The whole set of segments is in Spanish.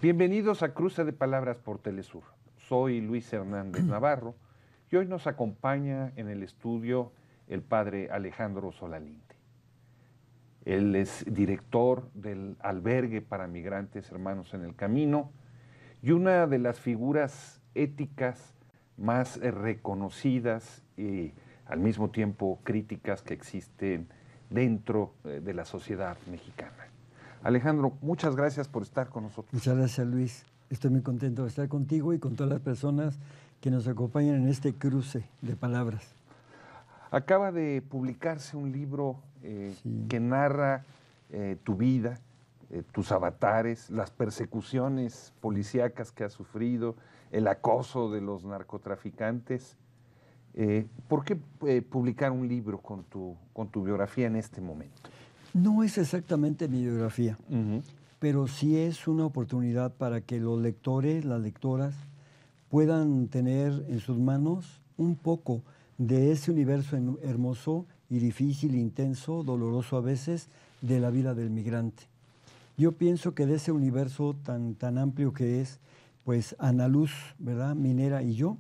Bienvenidos a Cruce de Palabras por Telesur. Soy Luis Hernández Navarro y hoy nos acompaña en el estudio el padre Alejandro Solalinde. Él es director del albergue para migrantes Hermanos en el Camino y una de las figuras éticas más reconocidas y al mismo tiempo críticas que existen dentro de la sociedad mexicana. Alejandro, muchas gracias por estar con nosotros. Muchas gracias, Luis. Estoy muy contento de estar contigo y con todas las personas que nos acompañan en este cruce de palabras. Acaba de publicarse un libro Sí. que narra tu vida, tus avatares, las persecuciones policíacas que has sufrido, el acoso de los narcotraficantes. ¿Por qué publicar un libro con tu biografía en este momento? No es exactamente mi biografía, pero sí es una oportunidad para que los lectores, las lectoras, puedan tener en sus manos un poco de ese universo hermoso y difícil, intenso, doloroso a veces, de la vida del migrante. Yo pienso que de ese universo tan amplio que es, pues Ana Luz, ¿verdad?, Minera y yo,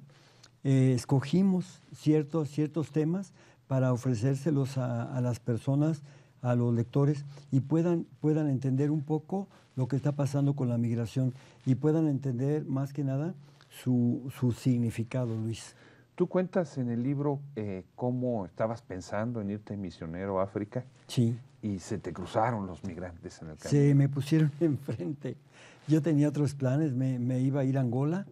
escogimos ciertos temas para ofrecérselos a las personas, a los lectores, y puedan entender un poco lo que está pasando con la migración y puedan entender más que nada su significado, Luis. Tú cuentas en el libro cómo estabas pensando en irte misionero a África. Sí. Y se te cruzaron los migrantes en el camino. Se me pusieron enfrente. Yo tenía otros planes, me iba a ir a Angola.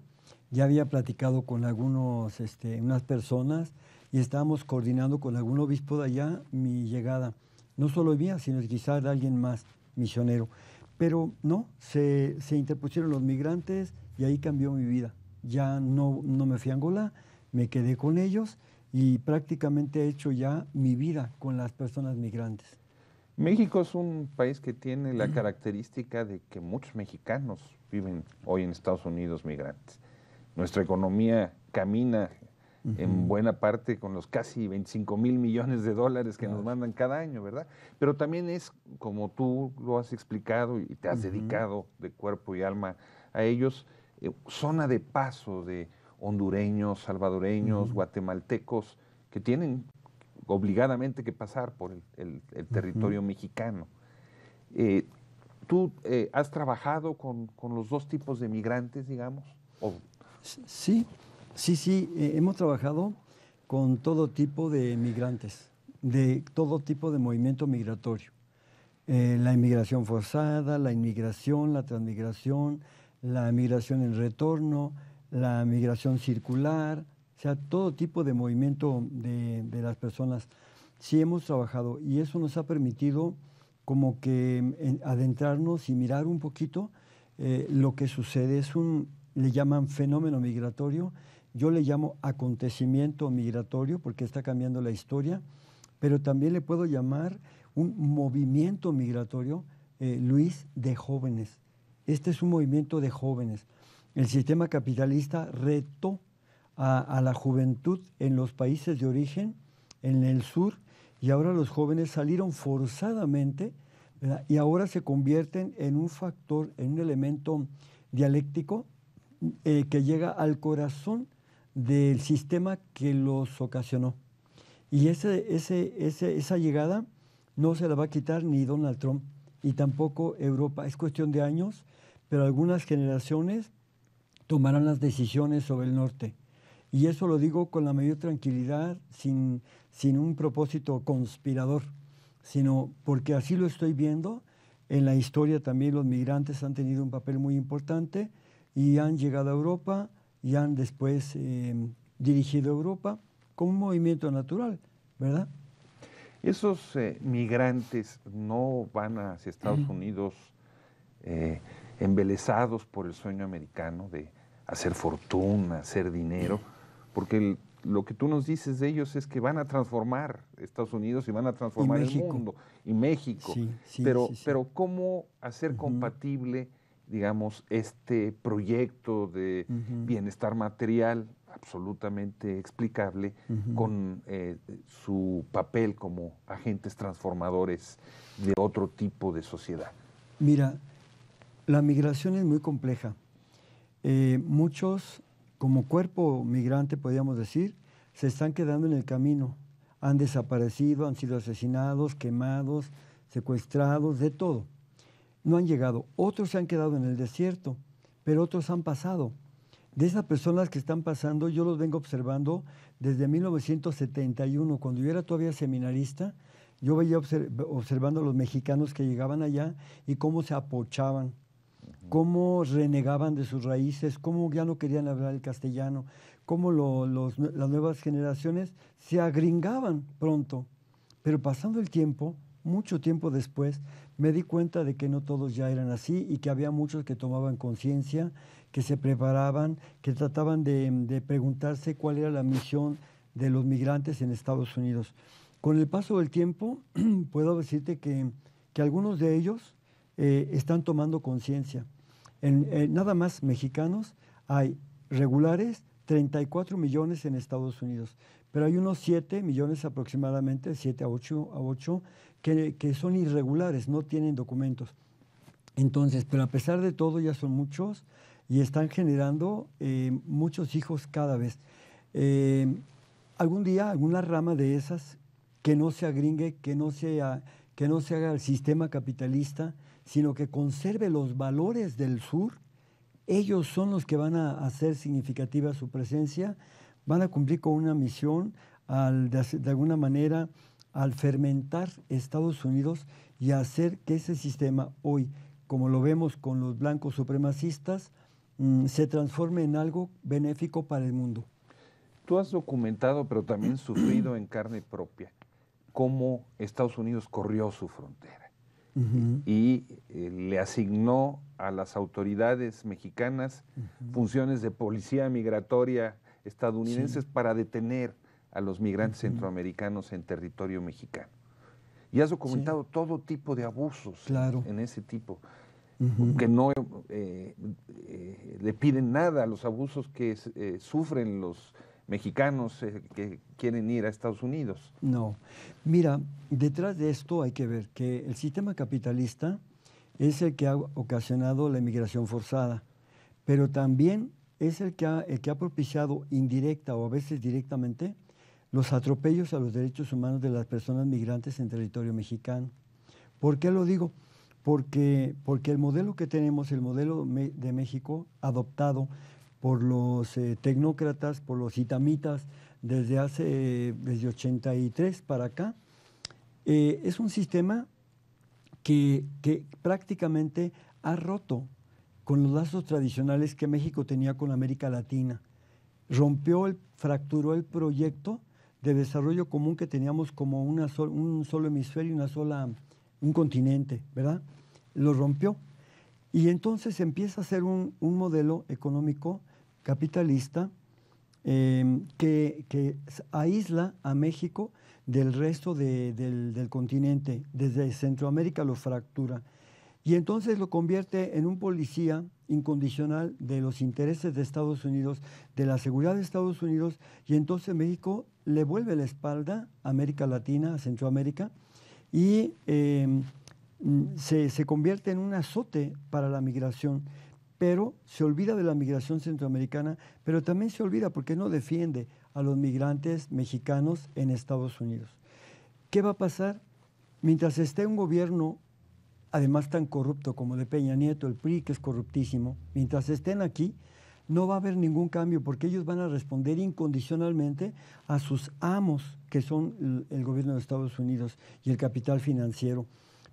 Ya había platicado con unas personas y estábamos coordinando con algún obispo de allá mi llegada. No solo mía, sino quizás de alguien más misionero. Pero no, se interpusieron los migrantes y ahí cambió mi vida. Ya no me fui a Angola, me quedé con ellos y prácticamente he hecho ya mi vida con las personas migrantes. México es un país que tiene la característica de que muchos mexicanos viven hoy en Estados Unidos migrantes. Nuestra economía camina en buena parte con los casi 25,000 millones de dólares que nos mandan cada año, ¿verdad? Pero también es, como tú lo has explicado y te has dedicado de cuerpo y alma a ellos, zona de paso de hondureños, salvadoreños, guatemaltecos, que tienen obligadamente que pasar por el territorio mexicano. ¿Tú has trabajado con los dos tipos de migrantes, digamos? Sí, hemos trabajado con todo tipo de migrantes, de todo tipo de movimiento migratorio. La inmigración forzada, la inmigración, la transmigración, la migración en retorno, la migración circular, o sea, todo tipo de movimiento de las personas. Sí hemos trabajado y eso nos ha permitido como que adentrarnos y mirar un poquito lo que sucede. Le llaman fenómeno migratorio, yo le llamo acontecimiento migratorio porque está cambiando la historia, pero también le puedo llamar un movimiento migratorio, Luis, de jóvenes. Este es un movimiento de jóvenes. El sistema capitalista retó a la juventud en los países de origen, en el sur, y ahora los jóvenes salieron forzadamente, ¿verdad?, y ahora se convierten en un factor, en un elemento dialéctico que llega al corazón del sistema que los ocasionó. Y esa llegada no se la va a quitar ni Donald Trump, y tampoco Europa. Es cuestión de años, pero algunas generaciones tomarán las decisiones sobre el norte. Y eso lo digo con la mayor tranquilidad, sin un propósito conspirador, sino porque así lo estoy viendo. En la historia también los migrantes han tenido un papel muy importante y han llegado a Europa y han después dirigido Europa como un movimiento natural, ¿verdad? Esos migrantes no van hacia Estados Unidos embelesados por el sueño americano de hacer fortuna, hacer dinero, porque lo que tú nos dices de ellos es que van a transformar Estados Unidos y van a transformar el mundo y México. Pero ¿cómo hacer compatible, digamos, este proyecto de bienestar material absolutamente explicable con su papel como agentes transformadores de otro tipo de sociedad? Mira, La migración es muy compleja. Muchos, como cuerpo migrante, podríamos decir, se están quedando en el camino. Han desaparecido, han sido asesinados, quemados, secuestrados, de todo. No han llegado. Otros se han quedado en el desierto, pero otros han pasado. De esas personas que están pasando, yo los vengo observando desde 1971, cuando yo era todavía seminarista. Yo veía observando a los mexicanos que llegaban allá y cómo se apochaban, cómo renegaban de sus raíces, cómo ya no querían hablar el castellano, cómo las nuevas generaciones se agringaban pronto. Pero pasando el tiempo, mucho tiempo después, me di cuenta de que no todos ya eran así y que había muchos que tomaban conciencia, que se preparaban, que trataban de preguntarse cuál era la misión de los migrantes en Estados Unidos. Con el paso del tiempo, puedo decirte que algunos de ellos están tomando conciencia. Nada más mexicanos hay regulares 34 millones en Estados Unidos, pero hay unos 7 millones aproximadamente, 7 a 8 que son irregulares, no tienen documentos. Entonces, pero a pesar de todo ya son muchos y están generando muchos hijos cada vez. Algún día, alguna rama de esas que no se agringue, que no se haga el sistema capitalista, sino que conserve los valores del sur, ellos son los que van a hacer significativa su presencia, van a cumplir con una misión de alguna manera al fermentar Estados Unidos y hacer que ese sistema hoy, como lo vemos con los blancos supremacistas, se transforme en algo benéfico para el mundo. Tú has documentado, pero también sufrido en carne propia, cómo Estados Unidos corrió su frontera y le asignó a las autoridades mexicanas funciones de policía migratoria estadounidenses para detener a los migrantes centroamericanos en territorio mexicano. Y has documentado todo tipo de abusos en ese tipo, que no le piden nada a los abusos que sufren los mexicanos que quieren ir a Estados Unidos. No. Mira, detrás de esto hay que ver que el sistema capitalista es el que ha ocasionado la inmigración forzada, pero también es el que ha propiciado indirecta o a veces directamente los atropellos a los derechos humanos de las personas migrantes en territorio mexicano. ¿Por qué lo digo? Porque el modelo que tenemos, el modelo de México adoptado por los tecnócratas, por los itamitas, desde 83 para acá, es un sistema que prácticamente ha roto con los lazos tradicionales que México tenía con América Latina. Fracturó el proyecto de desarrollo común que teníamos como un solo hemisferio, un continente, ¿verdad? Lo rompió. Y entonces empieza a ser un modelo económico capitalista que aísla a México del resto del continente. Desde Centroamérica lo fractura. Y entonces lo convierte en un policía incondicional de los intereses de Estados Unidos, de la seguridad de Estados Unidos, y entonces México le vuelve la espalda a América Latina, a Centroamérica, y se convierte en un azote para la migración, pero se olvida de la migración centroamericana, pero también se olvida porque no defiende a los migrantes mexicanos en Estados Unidos. ¿Qué va a pasar? Mientras esté un gobierno, además tan corrupto como de Peña Nieto, el PRI, que es corruptísimo, mientras estén aquí, no va a haber ningún cambio porque ellos van a responder incondicionalmente a sus amos, que son el gobierno de Estados Unidos y el capital financiero.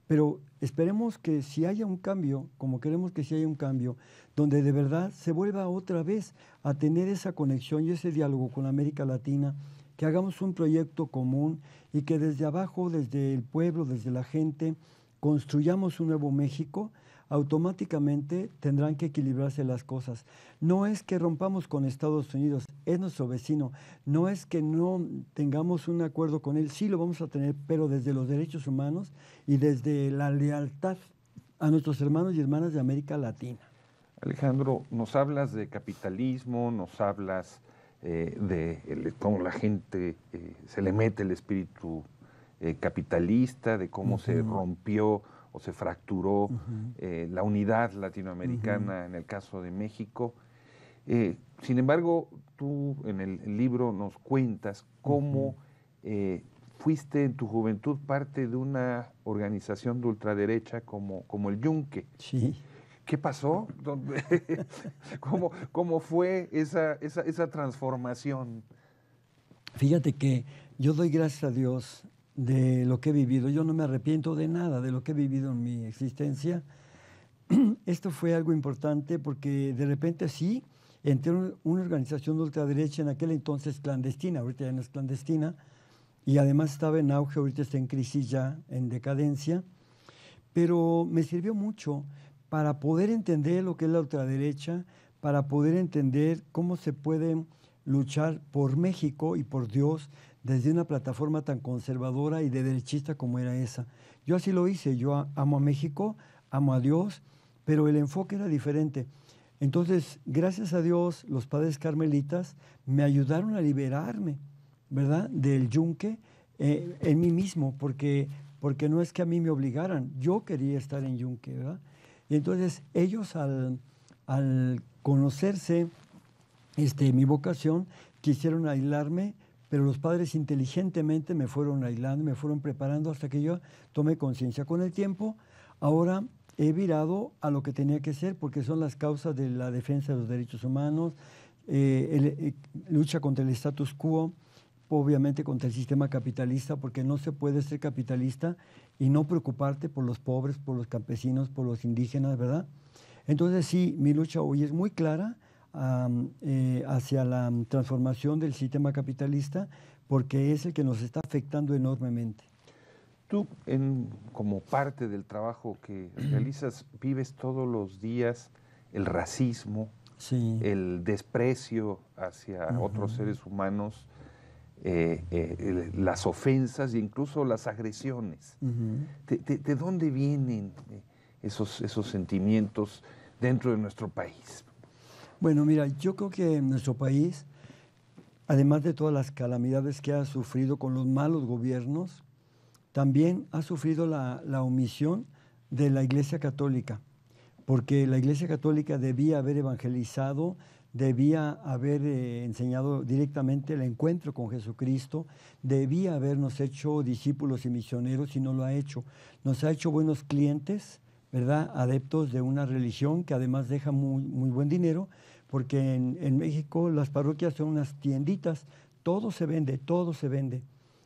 Pero esperemos que si haya un cambio, como queremos que si haya un cambio, donde de verdad se vuelva otra vez a tener esa conexión y ese diálogo con América Latina, que hagamos un proyecto común y que desde abajo, desde el pueblo, desde la gente, construyamos un nuevo México, automáticamente tendrán que equilibrarse las cosas. No es que rompamos con Estados Unidos, es nuestro vecino. No es que no tengamos un acuerdo con él, sí lo vamos a tener, pero desde los derechos humanos y desde la lealtad a nuestros hermanos y hermanas de América Latina. Alejandro, nos hablas de capitalismo, nos hablas de cómo la gente se le mete el espíritu capitalista, de cómo se rompió o se fracturó la unidad latinoamericana en el caso de México. Sin embargo, tú en el libro nos cuentas cómo fuiste en tu juventud parte de una organización de ultraderecha como el Yunque. Sí. ¿Qué pasó? ¿Cómo fue esa transformación? Fíjate que yo doy gracias a Dios de lo que he vivido. Yo no me arrepiento de nada de lo que he vivido en mi existencia. Esto fue algo importante porque de repente sí, entré en una organización de ultraderecha en aquel entonces clandestina, ahorita ya no es clandestina, y además estaba en auge, ahorita está en crisis ya, en decadencia, pero me sirvió mucho para poder entender lo que es la ultraderecha, para poder entender cómo se puede luchar por México y por Dios desde una plataforma tan conservadora y de derechista como era esa. Yo así lo hice, yo amo a México, amo a Dios, pero el enfoque era diferente. Entonces, gracias a Dios, los padres carmelitas me ayudaron a liberarme, ¿verdad?, del yunque en mí mismo, porque no es que a mí me obligaran, yo quería estar en yunque, ¿verdad? Y entonces ellos al conocerse mi vocación, quisieron aislarme, pero los padres inteligentemente me fueron aislando, me fueron preparando hasta que yo tomé conciencia. Con el tiempo, ahora he virado a lo que tenía que ser, porque son las causas de la defensa de los derechos humanos, lucha contra el status quo, obviamente contra el sistema capitalista, porque no se puede ser capitalista y no preocuparte por los pobres, por los campesinos, por los indígenas, ¿verdad? Entonces sí, mi lucha hoy es muy clara hacia la transformación del sistema capitalista, porque es el que nos está afectando enormemente. Tú, como parte del trabajo que realizas, vives todos los días el racismo, sí, el desprecio hacia otros seres humanos, las ofensas e incluso las agresiones. ¿De dónde vienen esos sentimientos dentro de nuestro país? Bueno, mira, yo creo que en nuestro país, además de todas las calamidades que ha sufrido con los malos gobiernos, también ha sufrido la omisión de la Iglesia Católica, porque la Iglesia Católica debía haber evangelizado, debía haber enseñado directamente el encuentro con Jesucristo, debía habernos hecho discípulos y misioneros y no lo ha hecho. Nos ha hecho buenos clientes, ¿verdad?, adeptos de una religión que además deja muy buen dinero, porque en México las parroquias son unas tienditas, todo se vende, todo se vende.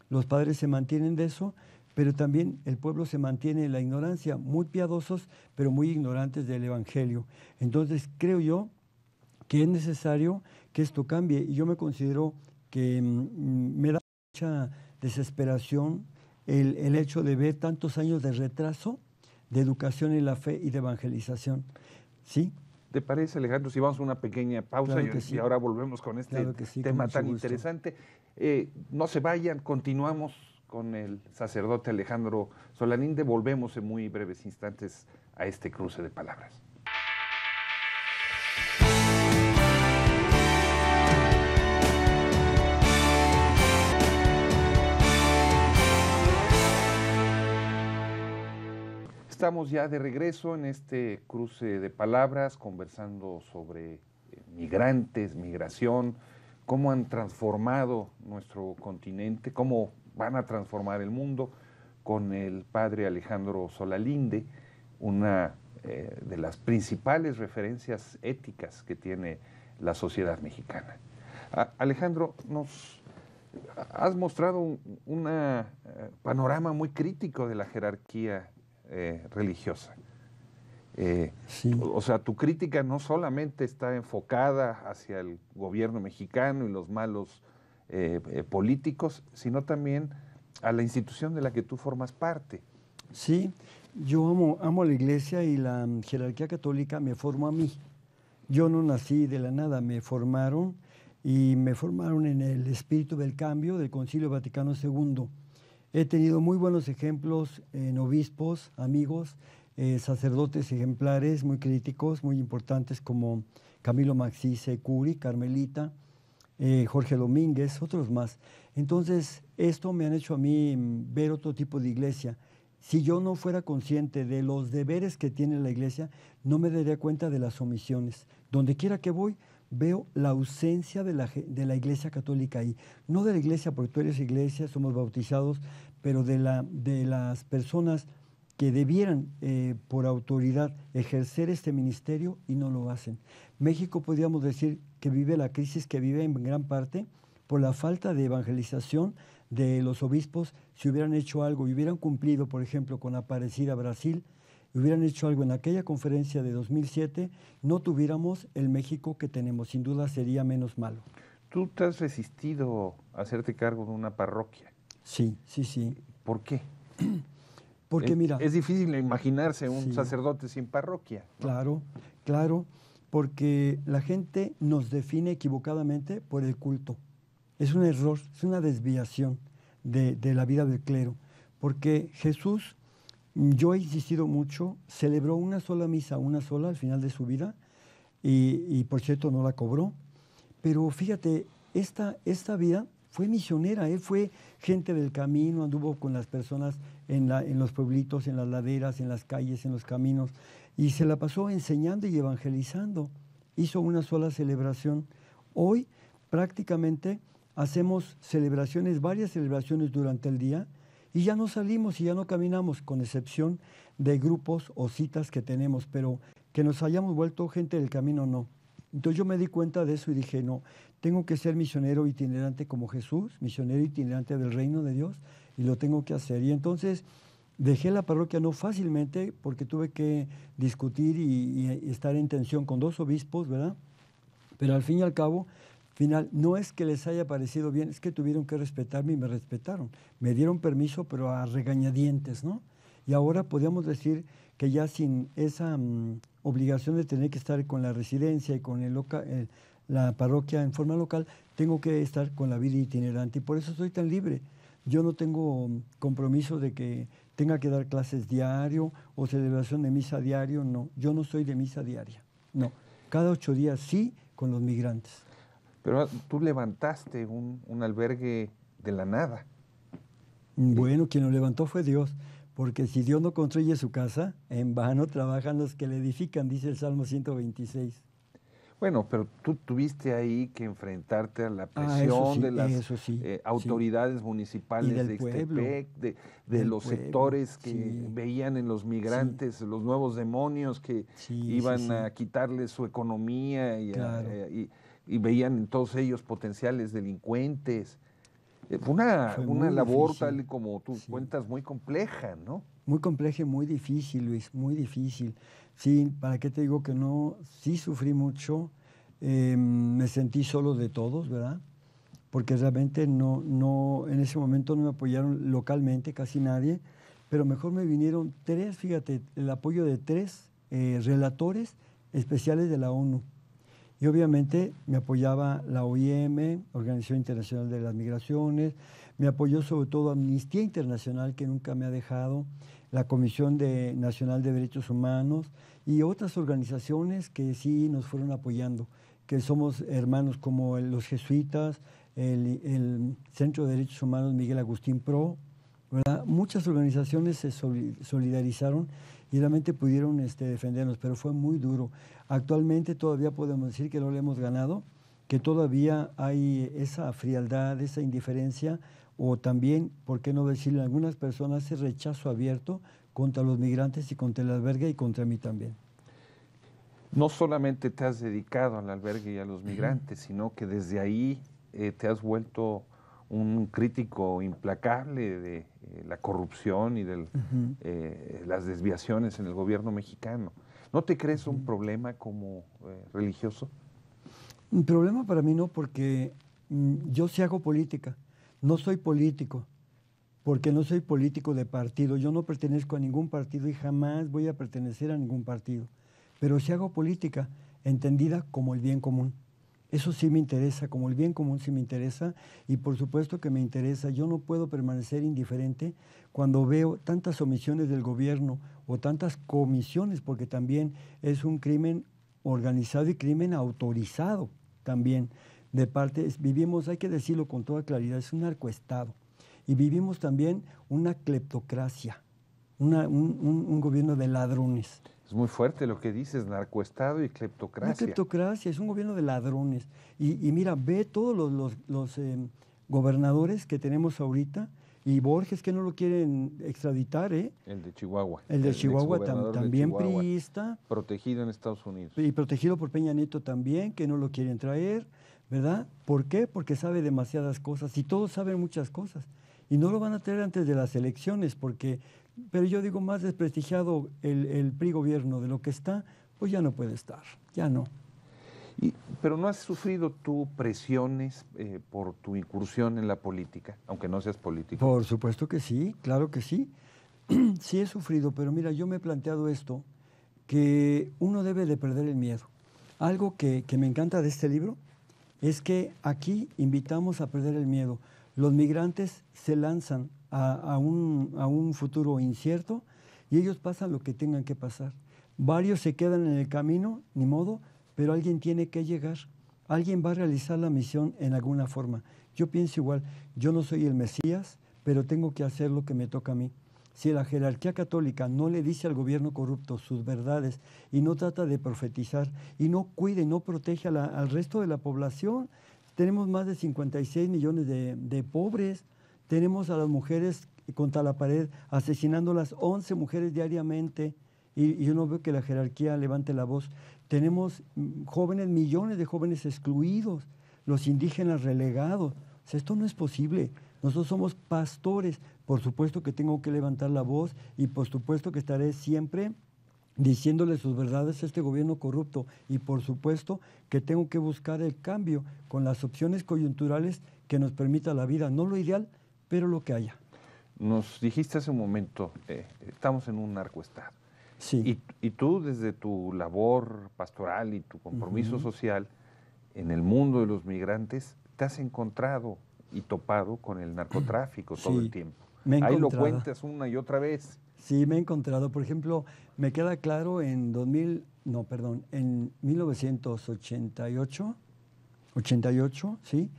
Los padres se mantienen de eso, pero también el pueblo se mantiene en la ignorancia, muy piadosos, pero muy ignorantes del Evangelio. Entonces creo yo que es necesario que esto cambie, y yo me considero que me da mucha desesperación el hecho de ver tantos años de retraso de educación en la fe y de evangelización. ¿Sí? ¿Te parece, Alejandro, si vamos a una pequeña pausa Claro que sí. y ahora volvemos con este Claro que sí, tema con tan mucho gusto. interesante? No se vayan, continuamos con el sacerdote Alejandro Solalinde. Volvemos en muy breves instantes a este cruce de palabras. Estamos ya de regreso en este cruce de palabras, conversando sobre migrantes, migración, cómo han transformado nuestro continente, cómo van a transformar el mundo, con el padre Alejandro Solalinde, una de las principales referencias éticas que tiene la sociedad mexicana. Alejandro, nos has mostrado un panorama muy crítico de la jerarquía religiosa. Sí. O sea, tu crítica no solamente está enfocada hacia el gobierno mexicano y los malos políticos, sino también a la institución de la que tú formas parte. Sí, yo amo a la Iglesia, y la jerarquía católica me formó a mí. Yo no nací de la nada, me formaron, y me formaron en el espíritu del cambio del Concilio Vaticano II. He tenido muy buenos ejemplos en obispos, amigos, sacerdotes ejemplares, muy críticos, muy importantes, como Camilo Maxice Curi, carmelita, Jorge Domínguez, otros más. Entonces, esto me han hecho a mí ver otro tipo de iglesia, si yo no fuera consciente de los deberes que tiene la iglesia, no me daría cuenta de las omisiones. Donde quiera que voy, veo la ausencia de la iglesia católica ahí. No de la iglesia, porque tú eres iglesia, somos bautizados, pero de las personas que debieran, por autoridad, ejercer este ministerio y no lo hacen. México, podríamos decir, que vive la crisis que vive en gran parte por la falta de evangelización de los obispos. Si hubieran hecho algo y hubieran cumplido, por ejemplo, con Aparecida Brasil, y hubieran hecho algo en aquella conferencia de 2007, no tuviéramos el México que tenemos. Sin duda sería menos malo. Tú te has resistido a hacerte cargo de una parroquia. Sí, sí, sí. ¿Por qué? Porque mira... Es difícil imaginarse un sí, sacerdote sin parroquia, ¿no? Claro, claro, porque la gente nos define equivocadamente por el culto. Es un error, es una desviación de la vida del clero. Porque Jesús, yo he insistido mucho, celebró una sola misa, una sola al final de su vida, y por cierto no la cobró. Pero fíjate, esta vida fue misionera, él fue gente del camino, anduvo con las personas en los pueblitos, en las laderas, en las calles, en los caminos, y se la pasó enseñando y evangelizando. Hizo una sola celebración. Hoy prácticamente hacemos celebraciones, varias celebraciones durante el día, y ya no salimos y ya no caminamos, con excepción de grupos o citas que tenemos, pero que nos hayamos vuelto gente del camino, no. Entonces yo me di cuenta de eso y dije, no, tengo que ser misionero itinerante como Jesús, misionero itinerante del reino de Dios, y lo tengo que hacer. Y entonces dejé la parroquia no fácilmente, porque tuve que discutir y estar en tensión con 2 obispos, ¿verdad? Pero al fin y al cabo, no es que les haya parecido bien, es que tuvieron que respetarme y me respetaron. Me dieron permiso, pero a regañadientes, ¿no? Y ahora podríamos decir que ya sin esa obligación de tener que estar con la residencia y con la parroquia en forma local, tengo que estar con la vida itinerante, y por eso soy tan libre. Yo no tengo compromiso de que tenga que dar clases diario o celebración de misa diario, no. Yo no soy de misa diaria, no. Cada 8 días sí, con los migrantes. Pero tú levantaste un albergue de la nada. Bueno, quien lo levantó fue Dios, porque si Dios no construye su casa, en vano trabajan los que le edifican, dice el Salmo 126. Bueno, pero tú tuviste ahí que enfrentarte a la presión de las autoridades municipales de Ixtepec, de los sectores que veían en los migrantes los nuevos demonios que iban a quitarles su economía y veían en todos ellos potenciales delincuentes. Fue una labor, difícil, tal y como tú cuentas, muy compleja, ¿no? Muy compleja y muy difícil, Luis, muy difícil. Sí, ¿para qué te digo que no? Sí sufrí mucho, me sentí solo de todos, ¿verdad? Porque realmente no, en ese momento no me apoyaron localmente, casi nadie, pero mejor me vinieron 3, fíjate, el apoyo de 3 relatores especiales de la ONU. Y obviamente me apoyaba la OIM, Organización Internacional de las Migraciones, me apoyó sobre todo Amnistía Internacional, que nunca me ha dejado, la Comisión Nacional de Derechos Humanos y otras organizaciones que sí nos fueron apoyando, que somos hermanos como los jesuitas, el Centro de Derechos Humanos Miguel Agustín Pro, ¿verdad? Muchas organizaciones se solidarizaron y realmente pudieron defendernos, pero fue muy duro. Actualmente todavía podemos decir que no le hemos ganado, que todavía hay esa frialdad, esa indiferencia, o también, ¿por qué no decirle a algunas personas, ese rechazo abierto contra los migrantes y contra el albergue y contra mí también? No solamente te has dedicado al albergue y a los migrantes, sino que desde ahí te has vuelto un crítico implacable de la corrupción y de las desviaciones en el gobierno mexicano. ¿No te crees un problema como religioso? Un problema para mí no, porque yo sí hago política. No soy político, porque no soy político de partido. Yo no pertenezco a ningún partido y jamás voy a pertenecer a ningún partido. Pero sí hago política, entendida como el bien común. Eso sí me interesa, como el bien común sí me interesa, y por supuesto que me interesa. Yo no puedo permanecer indiferente cuando veo tantas omisiones del gobierno o tantas comisiones, porque también es un crimen organizado y crimen autorizado también de parte. Vivimos, hay que decirlo con toda claridad, es un narcoestado. Y vivimos también una cleptocracia un gobierno de ladrones. Es muy fuerte lo que dices, narcoestado y Una cleptocracia. cleptocracia, es un gobierno de ladrones. Y mira, ve todos los gobernadores que tenemos ahorita, y Borges que no lo quieren extraditar, ¿eh? El de Chihuahua. El de Chihuahua exgobernador de también Chihuahua, priista. protegido en Estados Unidos. Y protegido por Peña Nieto también, que no lo quieren traer, ¿verdad? ¿Por qué? Porque sabe demasiadas cosas y todos saben muchas cosas. Y no lo van a traer antes de las elecciones, porque, pero yo digo, más desprestigiado el PRI gobierno de lo que está, pues ya no puede estar, ya no. Pero ¿no has sufrido tú presiones por tu incursión en la política, aunque no seas político? Por supuesto que sí, claro que sí. Sí he sufrido, pero mira, yo me he planteado esto, que uno debe de perder el miedo. Algo que me encanta de este libro es que aquí invitamos a perder el miedo. Los migrantes se lanzan a un futuro incierto y ellos pasan lo que tengan que pasar. Varios se quedan en el camino, ni modo, pero alguien tiene que llegar. Alguien va a realizar la misión en alguna forma. Yo pienso igual, yo no soy el Mesías, pero tengo que hacer lo que me toca a mí. Si la jerarquía católica no le dice al gobierno corrupto sus verdades y no trata de profetizar y no cuida y no protege al resto de la población, tenemos más de 56 millones de pobres, tenemos a las mujeres contra la pared, asesinándolas 11 mujeres diariamente, y yo no veo que la jerarquía levante la voz. Tenemos jóvenes, millones de jóvenes excluidos, los indígenas relegados. O sea, esto no es posible. Nosotros somos pastores. Por supuesto que tengo que levantar la voz y por supuesto que estaré siempre diciéndole sus verdades a este gobierno corrupto. Y por supuesto que tengo que buscar el cambio con las opciones coyunturales que nos permita la vida. No lo ideal, pero lo que haya. Nos dijiste hace un momento, estamos en un narcoestado. Sí. Y tú, desde tu labor pastoral y tu compromiso social en el mundo de los migrantes, te has encontrado y topado con el narcotráfico todo el tiempo. Ahí lo cuentas una y otra vez. Sí, me he encontrado. Por ejemplo, me queda claro en 1988, ¿sí?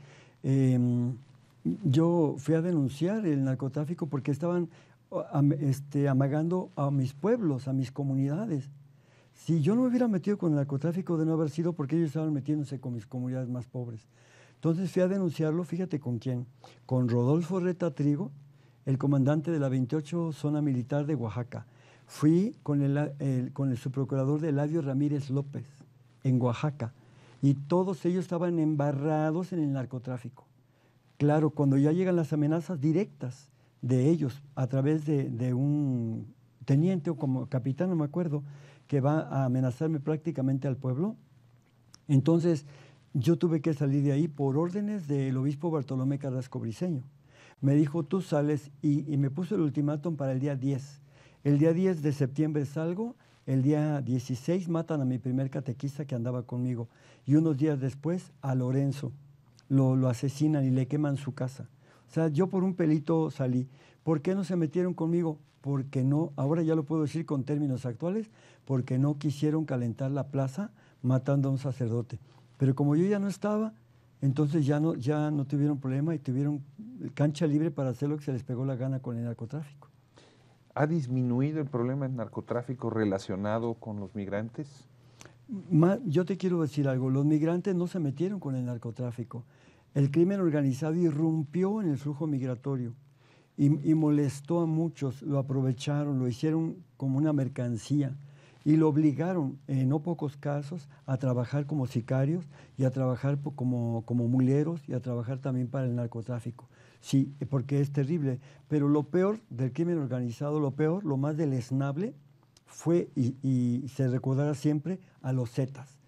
Yo fui a denunciar el narcotráfico porque estaban amagando a mis pueblos, a mis comunidades. Si yo no me hubiera metido con el narcotráfico, de no haber sido porque ellos estaban metiéndose con mis comunidades más pobres. Entonces fui a denunciarlo, fíjate con quién, con Rodolfo Reta Trigo, el comandante de la 28 Zona Militar de Oaxaca. Fui con el subprocurador de Eladio Ramírez López, en Oaxaca, y todos ellos estaban embarrados en el narcotráfico. Claro, cuando ya llegan las amenazas directas de ellos a través de un teniente o como capitán, no me acuerdo, que va a amenazarme prácticamente al pueblo, entonces yo tuve que salir de ahí por órdenes del obispo Bartolomé Carrasco Briceño. Me dijo, tú sales, y me puso el ultimátum para el día 10. El día 10 de septiembre salgo, el día 16 matan a mi primer catequista que andaba conmigo, y unos días después a Lorenzo lo asesinan y le queman su casa. O sea, yo por un pelito salí. ¿Por qué no se metieron conmigo? Porque no, ahora ya lo puedo decir con términos actuales, porque no quisieron calentar la plaza matando a un sacerdote. Pero como yo ya no estaba, entonces ya no tuvieron problema y tuvieron cancha libre para hacer lo que se les pegó la gana con el narcotráfico. ¿Ha disminuido el problema del narcotráfico relacionado con los migrantes? Yo te quiero decir algo, los migrantes no se metieron con el narcotráfico. El crimen organizado irrumpió en el flujo migratorio y molestó a muchos, lo aprovecharon, lo hicieron como una mercancía y lo obligaron, en no pocos casos, a trabajar como sicarios y a trabajar como muleros y a trabajar también para el narcotráfico. Sí, porque es terrible, pero lo peor del crimen organizado, lo más deleznable, fue, y se recordará siempre, a los Zetas.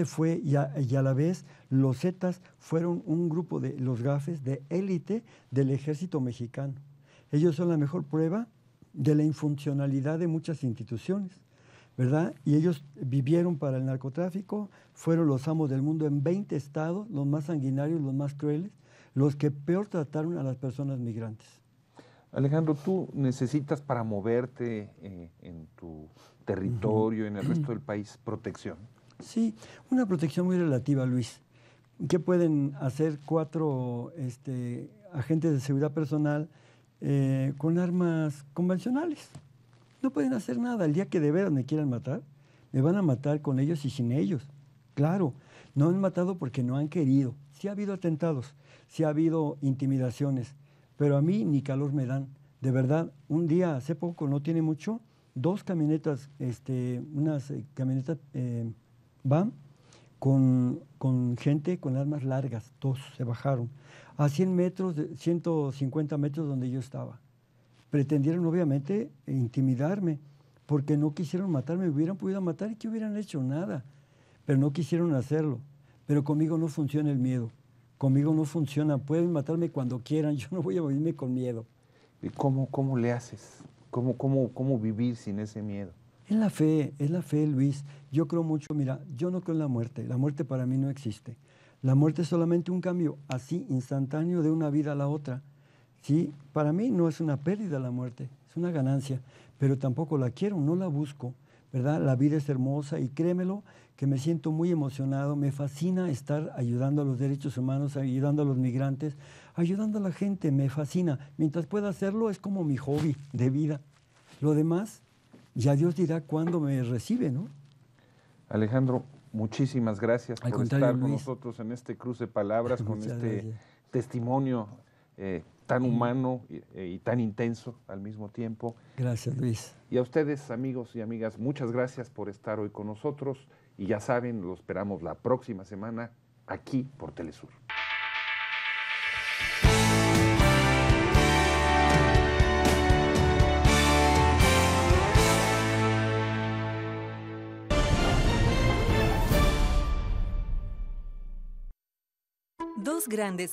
Fue, y a la vez, los Zetas fueron un grupo de los gafes de élite del ejército mexicano. Ellos son la mejor prueba de la infuncionalidad de muchas instituciones, ¿verdad? Y ellos vivieron para el narcotráfico, fueron los amos del mundo en 20 estados, los más sanguinarios, los más crueles, los que peor trataron a las personas migrantes. Alejandro, tú necesitas para moverte en tu territorio, en el resto del país, protección. Sí, una protección muy relativa, Luis. ¿Qué pueden hacer 4 agentes de seguridad personal con armas convencionales? No pueden hacer nada. El día que de veras me quieran matar, me van a matar con ellos y sin ellos. Claro, no han matado porque no han querido. Sí ha habido atentados, sí ha habido intimidaciones, pero a mí ni calor me dan. De verdad, un día, hace poco, no tiene mucho, dos camionetas, unas camionetas van con gente con armas largas, dos se bajaron, a 100 metros, 150 metros donde yo estaba. Pretendieron obviamente intimidarme, porque no quisieron matarme, me hubieran podido matar y que hubieran hecho nada, pero no quisieron hacerlo. Pero conmigo no funciona el miedo, conmigo no funciona, pueden matarme cuando quieran, yo no voy a morirme con miedo. ¿Y cómo le haces? ¿Cómo vivir sin ese miedo? Es la fe, Luis. Yo creo mucho, mira, yo no creo en la muerte para mí no existe. La muerte es solamente un cambio así instantáneo de una vida a la otra. Sí, para mí no es una pérdida la muerte, es una ganancia, pero tampoco la quiero, no la busco, ¿verdad? La vida es hermosa y créemelo que me siento muy emocionado, me fascina estar ayudando a los derechos humanos, ayudando a los migrantes, ayudando a la gente, me fascina. Mientras pueda hacerlo es como mi hobby de vida. Lo demás, ya Dios dirá cuándo me recibe, ¿no? Alejandro, muchísimas gracias por contrario, estar con Luis. nosotros en este cruce de palabras, con Muchas este gracias. testimonio tan humano y tan intenso al mismo tiempo. Gracias, Luis. Y a ustedes, amigos y amigas, muchas gracias por estar hoy con nosotros. Y ya saben, lo esperamos la próxima semana aquí por Telesur. Dos grandes